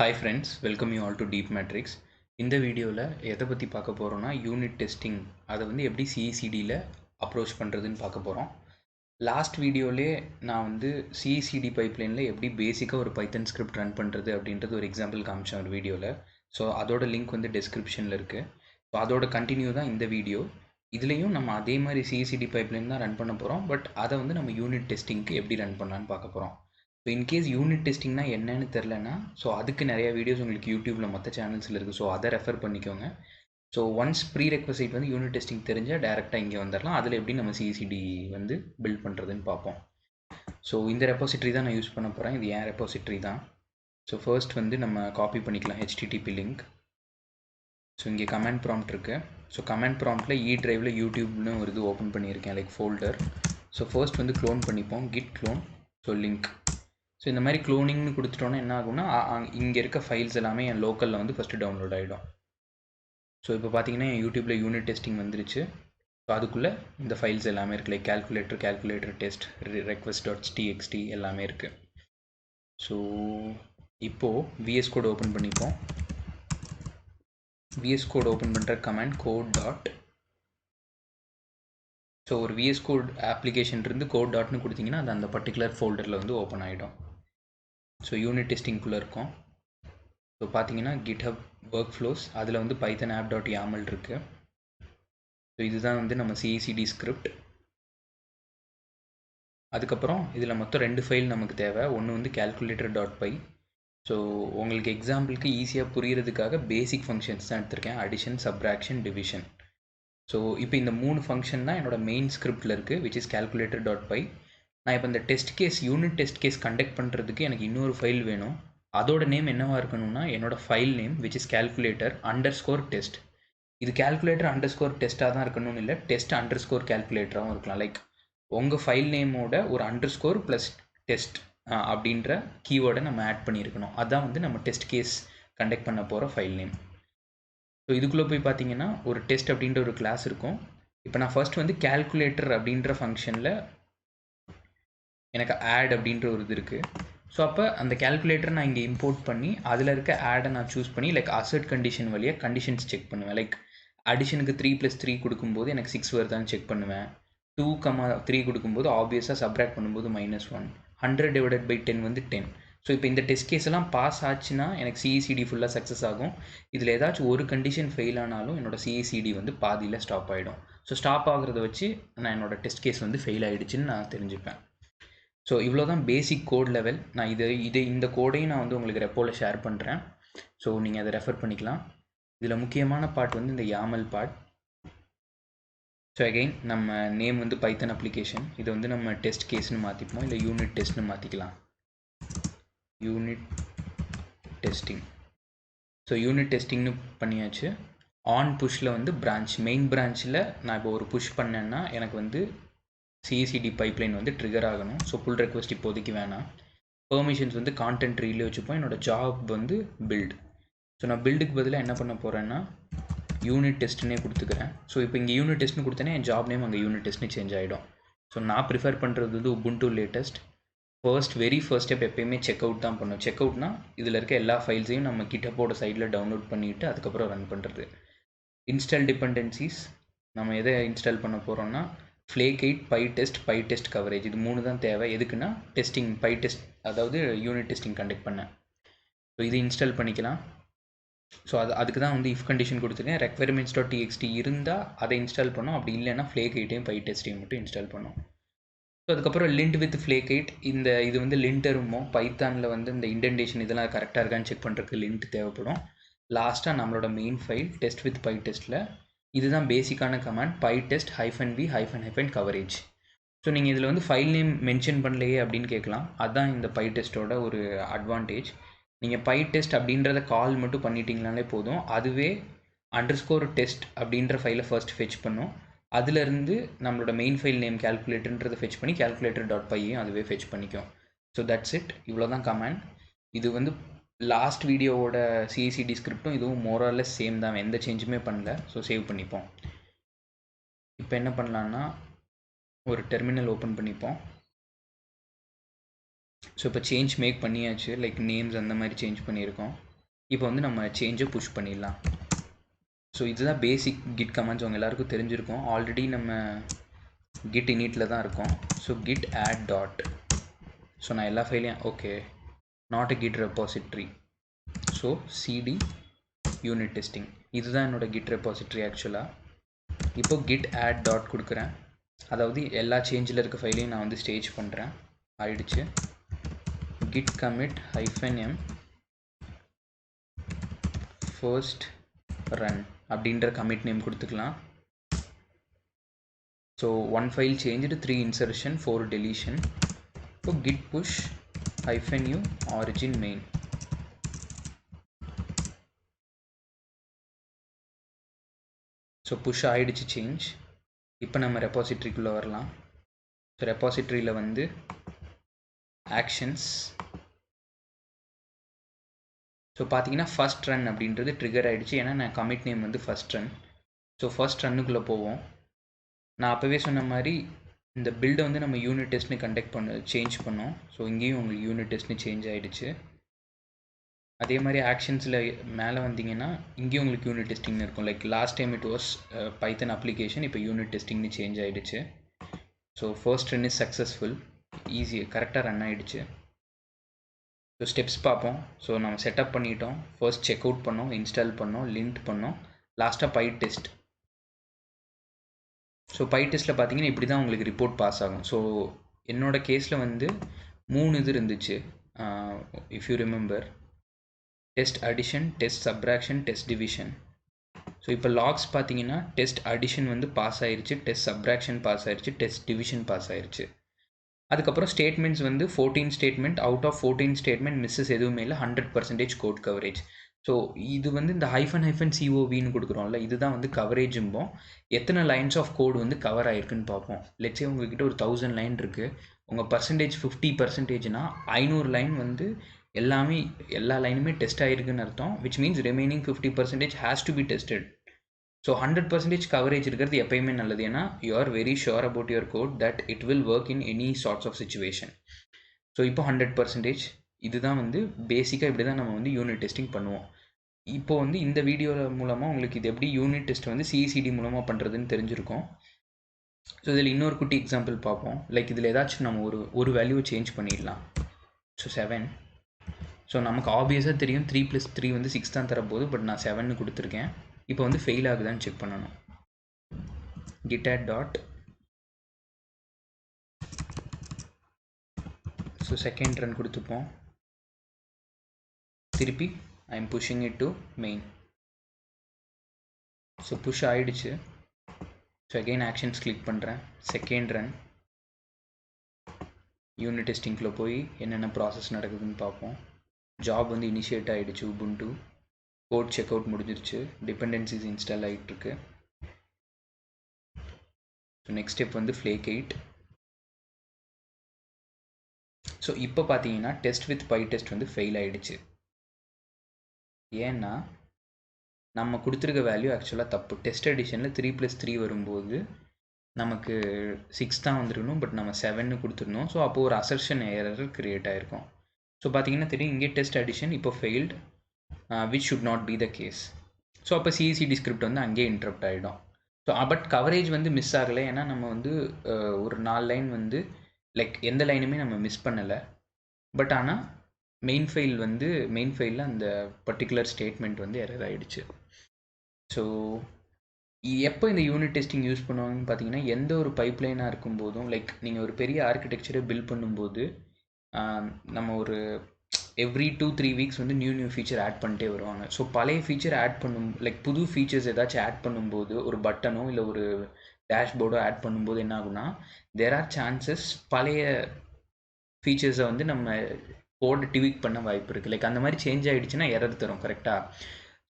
Hi friends, welcome you all to Deep Matrix. இந்த வீடியோவில் எதை பற்றி பார்க்க போகிறோன்னா யூனிட் டெஸ்டிங் அதை வந்து எப்படி சிஇசிடியில் அப்ரோச் பண்ணுறதுன்னு பார்க்க போகிறோம். லாஸ்ட் வீடியோவிலே நான் வந்து சிஇசிடி பைப்லைனில் எப்படி பேசிக்காக ஒரு பைத்தன் ஸ்கிரிப்ட் ரன் பண்ணுறது அப்படின்றது ஒரு எக்ஸாம்பிள் காமிச்சேன் ஒரு வீடியோவில். ஸோ அதோட லிங்க் வந்து டிஸ்கிரிப்ஷனில் இருக்குது. ஸோ அதோட கண்டினியூ தான் இந்த வீடியோ. இதுலேயும் நம்ம அதே மாதிரி சிஇசிடி பைப்லைன் தான் ரன் பண்ண போகிறோம். பட் அதை வந்து நம்ம யூனிட் டெஸ்டிங்க்கு எப்படி ரன் பண்ணலான்னு பார்க்க போகிறோம். ஸோ இன்கேஸ் யூனிட் டெஸ்டிங்னா என்னன்னு தெரிலனா ஸோ அதுக்கு நிறைய வீடியோஸ் உங்களுக்கு யூடியூப்பில் மற்ற சேனல்ஸில் இருக்குது. ஸோ அதை ரெஃபர் பண்ணிக்கோங்க. ஸோ ஒன்ஸ் ப்ரீ ரெக்வசைட் வந்து யூனிட் டெஸ்டிங் தெரிஞ்சால் டேரெக்டாக இங்கே வந்துடலாம். அதில் எப்படி நம்ம சிஇசிடி வந்து பில்ட் பண்ணுறதுன்னு பார்ப்போம். ஸோ இந்த ரெப்பாசிட்ரி தான் நான் யூஸ் பண்ண போகிறேன். இது என் ரெப்பாசிட்ரி தான். ஸோ ஃபர்ஸ்ட் வந்து நம்ம காப்பி பண்ணிக்கலாம் HTTP லிங்க். ஸோ இங்கே கமெண்ட் ப்ராம்ப்ட் இருக்குது. ஸோ கமெண்ட் ப்ராம்ப்ட்டில் டிரைவில் யூடியூப்னு ஒரு இது ஓப்பன் பண்ணியிருக்கேன் லைக் ஃபோல்டர். ஸோ ஃபர்ஸ்ட் வந்து க்ளோன் பண்ணிப்போம், git clone. So link. So இந்த மாதிரி க்ளோனிங்னு கொடுத்துட்டோன்னா என்ன ஆகும்னா இங்கே இருக்க ஃபைல்ஸ் எல்லாமே என் லோக்கலில் வந்து ஃபஸ்ட்டு டவுன்லோட் ஆகிடும். ஸோ இப்போ பார்த்தீங்கன்னா என் யூடியூப்பில் யூனிட் டெஸ்டிங் வந்துருச்சு. ஸோ அதுக்குள்ளே இந்த ஃபைல்ஸ் எல்லாமே இருக்குது லைக் calculator டெஸ்ட் request.txt எல்லாமே இருக்குது. ஸோ இப்போது VS கோட் ஓப்பன் பண்ணிப்போம். VS கோட் ஓப்பன் பண்ணுற கமெண்ட் கோட் டாட். ஸோ ஒரு VS கோட் அப்ளிகேஷன் இருந்து கோட் டாட்னு கொடுத்தீங்கன்னா அது அந்த பர்டிகுலர் ஃபோல்டரில் வந்து ஓப்பன் ஆகிடும். ஸோ யூனிட் டெஸ்டிங்குள்ளே இருக்கும். ஸோ பார்த்தீங்கன்னா GitHub workflows அதில் வந்து python app.yaml இருக்குது. ஸோ இதுதான் வந்து நம்ம சிஇசிடி ஸ்கிரிப்ட். அதுக்கப்புறம் இதில் மொத்தம் 2 ஃபைல் நமக்கு தேவை. ஒன்று வந்து calculator.py. ஸோ உங்களுக்கு எக்ஸாம்பிளுக்கு ஈஸியாக புரிகிறதுக்காக பேசிக் ஃபங்க்ஷன்ஸ் தான் எடுத்திருக்கேன். Addition, subtraction, division. ஸோ இப்போ இந்த 3 ஃபங்க்ஷன் தான் என்னோட மெயின் ஸ்கிரிப்டில் இருக்குது, விச் இஸ் calculator.py. நான் இப்போ இந்த யூனிட் டெஸ்ட் கேஸ் கண்டக்ட் பண்ணுறதுக்கு எனக்கு இன்னொரு ஃபைல் வேணும். அதோட நேம் என்னவாக இருக்கணும்னா என்னோட file name which is calculator_test. இது calculator_testஆக தான் இருக்கணும்னு இல்லை, test_calculatorஆகவும் இருக்கலாம். லைக் உங்கள் ஃபைல் நேமோட ஒரு அண்டர்ஸ்கோர் ப்ளஸ் டெஸ்ட் அப்படின்ற கீவேர்டை நம்ம ஆட் பண்ணியிருக்கணும். அதுதான் வந்து நம்ம டெஸ்ட் கேஸ் கண்டக்ட் பண்ண போகிற ஃபைல் நேம். ஸோ இதுக்குள்ளே போய் பார்த்தீங்கன்னா ஒரு டெஸ்ட் அப்படின்ற ஒரு கிளாஸ் இருக்கும். இப்போ நான் ஃபர்ஸ்ட் வந்து calculator அப்படின்ற ஃபங்க்ஷனில் எனக்கு ஆட் அப்படின்ற ஒரு இது இருக்குது. ஸோ அப்போ அந்த calculator நான் இங்கே இம்போர்ட் பண்ணி அதில் இருக்க ஆடை நான் சூஸ் பண்ணி லைக் அசர்ட் கண்டிஷன் வழியாக கண்டிஷன்ஸ் செக் பண்ணுவேன். லைக் அடிஷனுக்கு 3+3 கொடுக்கும்போது எனக்கு 6 வருதான்னு செக் பண்ணுவேன். 2,3 கொடுக்கும்போது ஆப்வியஸாக சப்ராக்ட் பண்ணும்போது -1. 100/10 வந்து 10. ஸோ இப்போ இந்த டெஸ்ட் கேஸ் எல்லாம் பாஸ் ஆச்சுன்னா எனக்கு சிஇசிடி ஃபுல்லாக சக்ஸஸ் ஆகும். இதில் ஏதாச்சும் ஒரு கண்டிஷன் ஃபெயில் ஆனாலும் என்னோட சிஇசிடி வந்து பாதியில் ஸ்டாப் ஆகிடும். ஸோ ஸ்டாப் ஆகிறத வச்சு நான் என்னோட டெஸ்ட் கேஸ் வந்து ஃபெயில் ஆகிடுச்சின்னு நான் தெரிஞ்சுப்பேன். ஸோ இவ்வளோ தான் பேசிக் கோட் லெவல். நான் இந்த கோடையும் நான் வந்து உங்களுக்கு ரெப்போவில் ஷேர் பண்ணுறேன். ஸோ நீங்கள் அதை ரெஃபர் பண்ணிக்கலாம். இதில் முக்கியமான பார்ட் வந்து இந்த YAML பார்ட். ஸோ அகெயின் நம்ம நேம் வந்து பைத்தன் அப்ளிகேஷன். இதை வந்து நம்ம டெஸ்ட் கேஸ்னு மாற்றிப்போம், இல்லை யூனிட் டெஸ்ட்னு மாற்றிக்கலாம். Unit testing. ஸோ யூனிட் டெஸ்டிங்னு பண்ணியாச்சு. ஆன் புஷ்ஷில் வந்து மெயின் பிரான்ச்சில் நான் இப்போ ஒரு புஷ் பண்ணேன்னா எனக்கு வந்து சிஇசிடி பைப்லைன் வந்து ட்ரிகர் ஆகணும். ஸோ புல் ரெக்வஸ்ட் இப்போதைக்கு வேணாம். பெர்மிஷன்ஸ் வந்து கான்டென்ட் ட்ரீலே வச்சுப்போம். என்னோடய ஜாப் வந்து பில்ட். ஸோ நான் பில்டுக்கு பதிலாக என்ன பண்ண போகிறேன்னா யூனிட் டெஸ்ட்னே கொடுத்துக்கிறேன். ஸோ இப்போ இங்கே யூனிட் டெஸ்ட்னு கொடுத்தேன்னா என் ஜாப் நேம் அங்கே யூனிட் டெஸ்ட்னு சேஞ்ச் ஆகிடும். ஸோ நான் ப்ரிஃபர் பண்ணுறது வந்து Ubuntu latest. Very first step எப்பயுமே செக் அவுட் தான் பண்ணும். செக் அவுட்னா இதில் இருக்க எல்லா ஃபைல்ஸையும் நம்ம GitHubோட சைடில் டவுன்லோட் பண்ணிவிட்டு அதுக்கப்புறம் ரன் பண்ணுறது. இன்ஸ்டால் டிபெண்டன்சிஸ் நம்ம எதை இன்ஸ்டால் பண்ண போகிறோம்னா Flake8, Pytest கவரேஜ். இது 3 தான் தேவை. எதுக்குன்னா டெஸ்டிங் Pytest, அதாவது யூனிட் டெஸ்டிங் கண்டக்ட் பண்ணேன். ஸோ இது இன்ஸ்டால் பண்ணிக்கலாம். ஸோ அதுக்கு தான் வந்து இஃப் கண்டிஷன் கொடுத்துருக்கேன். requirements.txt இருந்தால் அதை இன்ஸ்டால் பண்ணோம், அப்படி இல்லைன்னா Flake8ஐயும் Pytestஐயும் மட்டும் இன்ஸ்டால் பண்ணோம். ஸோ அதுக்கப்புறம் லிண்ட் வித் Flake8. இது வந்து லிண்டருமோ பைத்தானில் வந்து இந்த இண்டென்டேஷன் இதெல்லாம் கரெக்டாக இருக்கான்னு செக் பண்ணுறதுக்கு லிண்ட் தேவைப்படும். லாஸ்ட்டாக நம்மளோட மெயின் ஃபைல் டெஸ்ட் வித் Pytestல இதுதான் பேசிக்கான கமாண்ட் pytest-v coverage. ஸோ நீங்கள் இதில் வந்து ஃபைல் நேம் மென்ஷன் பண்ணலையே அப்படின்னு கேட்கலாம். அதுதான் இந்த Pytestோட ஒரு அட்வான்டேஜ். நீங்கள் Pytest அப்படின்றத கால் மட்டும் பண்ணிட்டீங்கனாலே போதும், அதுவே _test அப்படின்ற ஃபைலை ஃபர்ஸ்ட் ஃபெச் பண்ணும். அதிலிருந்து நம்மளோட மெயின் ஃபைல் நேம் calculatorன்றதை ஃபெச் பண்ணி calculator.pyயும் அதுவே ஃபெச் பண்ணிக்கும். So that's it. இவ்வளோ தான் கமாண்ட். இது வந்து லாஸ்ட் வீடியோவோட சிஇசிடி ஸ்கிரிப்டும் இதுவும் மோராலெஸ் சேம் தான், எந்த சேஞ்சுமே பண்ணல. ஸோ சேவ் பண்ணிப்போம். இப்போ என்ன பண்ணலான்னா ஒரு டெர்மினல் ஓப்பன் பண்ணிப்போம். ஸோ இப்போ சேஞ்ச் மேக் பண்ணியாச்சு, லைக் நேம்ஸ் அந்த மாதிரி சேஞ்ச் பண்ணியிருக்கோம். இப்போ வந்து நம்ம சேஞ்சை புஷ் பண்ணிடலாம். ஸோ இதுதான் பேசிக் கிட் கமாண்ட்ஸ் உங்கள் எல்லாருக்கும் தெரிஞ்சிருக்கும். ஆல்ரெடி நம்ம கிட் இனிட்டில் தான் இருக்கோம். So git add dot. So நான் எல்லா ஃபைலையும் okay not a git repository. So cd unit testing இதுதான் என்னோடய கிட் ரெபாசிட்ரி ஆக்சுவலாக. இப்போ கிட் add டாட் கொடுக்குறேன். அதாவது எல்லா சேஞ்சில் இருக்க ஃபைலையும் நான் வந்து ஸ்டேஜ் பண்ணுறேன். ஆயிடுச்சு. git commit -m first run அப்படின்ற கமிட் நேம் கொடுத்துக்கலாம். So 1 file changed 3 insertion 4 deletion. இப்போ git push -u origin main. So push ஆகிடுச்சு சேஞ்ச். இப்போ நம்ம ரெபாசிட்ரிக்குள்ளே வரலாம். ஸோ ரெபாசிட்ரியில் வந்து ஆக்ஷன்ஸ். ஸோ பார்த்தீங்கன்னா ஃபஸ்ட் ரன் அப்படின்றது ட்ரிகர் ஆகிடுச்சு. ஏன்னா நான் கமிட் நேம் வந்து ஃபஸ்ட் ரன். ஸோ ஃபஸ்ட் ரன்னுக்குள்ளே போவோம். நான் அப்போவே சொன்ன மாதிரி இந்த பில்டை வந்து நம்ம யூனிட் டெஸ்ட்னு சேஞ்ச் பண்ணோம். ஸோ இங்கேயும் உங்களுக்கு யூனிட் டெஸ்ட்னு சேஞ்ச் ஆகிடுச்சு. அதே மாதிரி ஆக்ஷன்ஸில் மேலே வந்தீங்கன்னா இங்கேயும் உங்களுக்கு யூனிட் டெஸ்டிங்னு இருக்கும். Like last time it was Python application, இப்போ யூனிட் டெஸ்டிங்னு சேஞ்ச் ஆகிடுச்சு. So first run is successful. ஈஸியாக கரெக்டாக ரன் ஆகிடுச்சு. ஸோ ஸ்டெப்ஸ் பார்ப்போம். ஸோ நம்ம செட்டப் பண்ணிட்டோம். ஃபர்ஸ்ட் செக் அவுட் பண்ணோம், இன்ஸ்டால் பண்ணோம், லிண்ட் பண்ணோம், லாஸ்ட்டாக பைடெஸ்ட். ஸோ பைடெஸ்ட்டில் பார்த்தீங்கன்னா இப்படி தான் உங்களுக்கு ரிப்போர்ட் பாஸ் ஆகும். ஸோ என்னோடய கேஸில் வந்து 3 இது இருந்துச்சு. If you remember, test addition, test subtraction, test division. So இப்போ லாக்ஸ் பார்த்தீங்கன்னா டெஸ்ட் அடிஷன் வந்து பாஸ் ஆயிடுச்சு, டெஸ்ட் சப்ராக்ஷன் பாஸ் ஆயிடுச்சு, டெஸ்ட் டிவிஷன் பாஸ் ஆயிடுச்சு. அதுக்கப்புறம் ஸ்டேட்மெண்ட்ஸ் வந்து 14 statement. Out of 14 statement misses எதுவுமே இல்லை. 100% கோட் கவரேஜ். ஸோ இது வந்து இந்த -coviன்னு கொடுக்குறோம்ல, இதுதான் வந்து கவரேஜும்போம். எத்தனை லைன்ஸ் ஆஃப் கோடு வந்து கவர் ஆகிருக்குன்னு பார்ப்போம். லெட்ஸே உங்ககிட்ட ஒரு 1000 லைன் இருக்குது. உங்கள் பர்சன்டேஜ் 50%னா 500 லைன் வந்து எல்லா லைனுமே டெஸ்ட் ஆகிருக்குன்னு அர்த்தம். Which means remaining 50% has to be tested. So 100% coverage இருக்கிறது எப்பயுமே நல்லது. ஏன்னா you are very sure about your code that it will work in any sorts of situation. So இப்போ 100% இதுதான் வந்து பேசிக்காக இப்படி தான் நம்ம வந்து யூனிட் டெஸ்டிங் பண்ணுவோம். இப்போ வந்து இந்த வீடியோ மூலமாக உங்களுக்கு இது எப்படி யூனிட் டெஸ்ட் வந்து சிசிடி மூலமாக பண்ணுறதுன்னு தெரிஞ்சிருக்கும். ஸோ இதில் இன்னொரு குட்டி எக்ஸாம்பிள் பார்ப்போம். லைக் இதில் ஏதாச்சும் நம்ம ஒரு வேல்யூவை சேஞ்ச் பண்ணிடலாம். ஸோ 7. ஸோ நமக்கு ஆப்வியஸாக தெரியும் 3 + 3 வந்து 6 தான் தரப்போகுது. பட் நான் 7 கொடுத்துருக்கேன். இப்போ வந்து ஃபெயில் ஆகுதான்னு செக் பண்ணணும். git add dot. So second run கொடுத்துப்போம். திருப்பி I am pushing it to main. So push ஆகிடுச்சு. ஸோ அகெயின் ஆக்ஷன்ஸ் கிளிக் பண்ணுறேன். செகண்ட் ரன் யூனிட் டெஸ்டிங்கில் போய் என்னென்ன ப்ராசஸ் நடக்குதுன்னு பார்ப்போம். ஜாப் வந்து இனிஷியேட் ஆகிடுச்சு. உபுண்டு கோட் செக் அவுட் முடிஞ்சிருச்சு. டிபெண்டன்சிஸ் இன்ஸ்டால் ஆகிட்டுருக்கு. ஸோ நெக்ஸ்ட் ஸ்டெப் வந்து ஃப்ளேக் 8. ஸோ இப்போ பார்த்தீங்கன்னா டெஸ்ட் வித் பைடெஸ்ட் வந்து ஃபெயில் ஆகிடுச்சு. ஏன்னா நம்ம கொடுத்துருக்க வேல்யூ ஆக்சுவலாக தப்பு. டெஸ்ட் எடிஷனில் 3 + 3 வரும்போது நமக்கு 6 தான் வந்துருக்கணும். பட் நம்ம 7 கொடுத்துருந்தோம். ஸோ அப்போது ஒரு அசர்ஷன் எரர் கிரியேட் ஆகிருக்கும். ஸோ பார்த்தீங்கன்னா தெரியும் இங்கே டெஸ்ட் அடிஷன் இப்போ failed, which should not be the case. So அப்போ சிசிடி ஸ்கிரிப்ட் வந்து அங்கேயே இன்டரப்ட் ஆகிடும். ஸோ பட் கவரேஜ் வந்து மிஸ் ஆகலை. ஏன்னா நம்ம வந்து ஒரு 4 லைன் வந்து லைக் எந்த லைனுமே நம்ம மிஸ் பண்ணலை. பட் ஆனால் மெயின் ஃபைலில் அந்த பர்டிகுலர் ஸ்டேட்மெண்ட் வந்து எரர் ஆகிடுச்சு. ஸோ எப்போ இந்த யூனிட் டெஸ்டிங் யூஸ் பண்ணுவாங்கன்னு பார்த்தீங்கன்னா, எந்த ஒரு பைப்லைனாக இருக்கும்போதும் லைக் நீங்கள் ஒரு பெரிய ஆர்கிடெக்சரை பில்ட் பண்ணும்போது நம்ம ஒரு எவ்ரி 2-3 வீக்ஸ் வந்து நியூ ஃபீச்சர் ஆட் பண்ணிட்டே வருவாங்க. ஸோ பழைய ஃபீச்சர் ஆட் லைக் புது ஃபீச்சர்ஸ் ஏதாச்சும் ஆட் பண்ணும்போது ஒரு பட்டனோ இல்லை ஒரு டேஷ்போர்டோ ஆட் பண்ணும்போது என்ன ஆகுனா, தேர் ஆர் சான்சஸ் பழைய ஃபீச்சர்ஸை வந்து நம்ம கோட் டிவீக் பண்ண வாய்ப்பு இருக்குது. லைக் அந்த மாதிரி சேஞ்ச் ஆகிடுச்சுன்னா எரர் தரும். கரெக்டாக?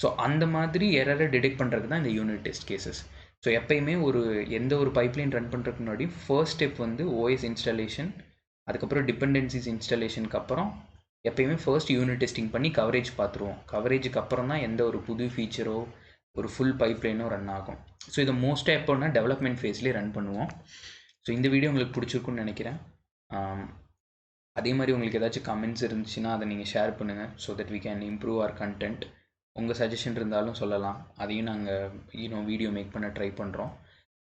ஸோ அந்த மாதிரி எரரை டிடெக்ட் பண்ணுறதுக்கு தான் இந்த யூனிட் டெஸ்ட் கேசஸ். ஸோ எப்பயுமே எந்த ஒரு பைப்லைன் ரன் பண்ணுறதுக்கு முன்னாடி ஃபர்ஸ்ட் ஸ்டெப் வந்து ஓஎஸ் இன்ஸ்டாலேஷன், அதுக்கப்புறம் டிபெண்டன்சிஸ் இன்ஸ்டாலேஷனுக்கு அப்புறம் எப்பயுமே ஃபர்ஸ்ட் யூனிட் டெஸ்டிங் பண்ணி கவரேஜ் பார்த்துருவோம். கவரேஜுக்கு அப்புறம் தான் எந்த ஒரு புது ஃபீச்சரோ ஒரு ஃபுல் பைப்லைனோ ரன் ஆகும். ஸோ இதை மோஸ்ட்டாக எப்போனா டெவலப்மெண்ட் ஃபேஸ்லேயே ரன் பண்ணுவோம். ஸோ இந்த வீடியோ உங்களுக்கு பிடிச்சிருக்குன்னு நினைக்கிறேன். அதே மாதிரி உங்களுக்கு ஏதாச்சும் கமெண்ட்ஸ் இருந்துச்சுன்னா அதை நீங்கள் ஷேர் பண்ணுங்கள் so that we can improve our content. உங்கள் சஜஷன் இருந்தாலும் சொல்லலாம், அதையும் நாங்கள் வீடியோ மேக் பண்ண ட்ரை பண்ணுறோம்.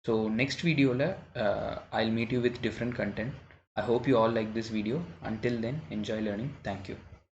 ஸோ நெக்ஸ்ட் வீடியோவில் I'll meet you with different content. I hope you all like this video. Until then, enjoy learning. Thank you.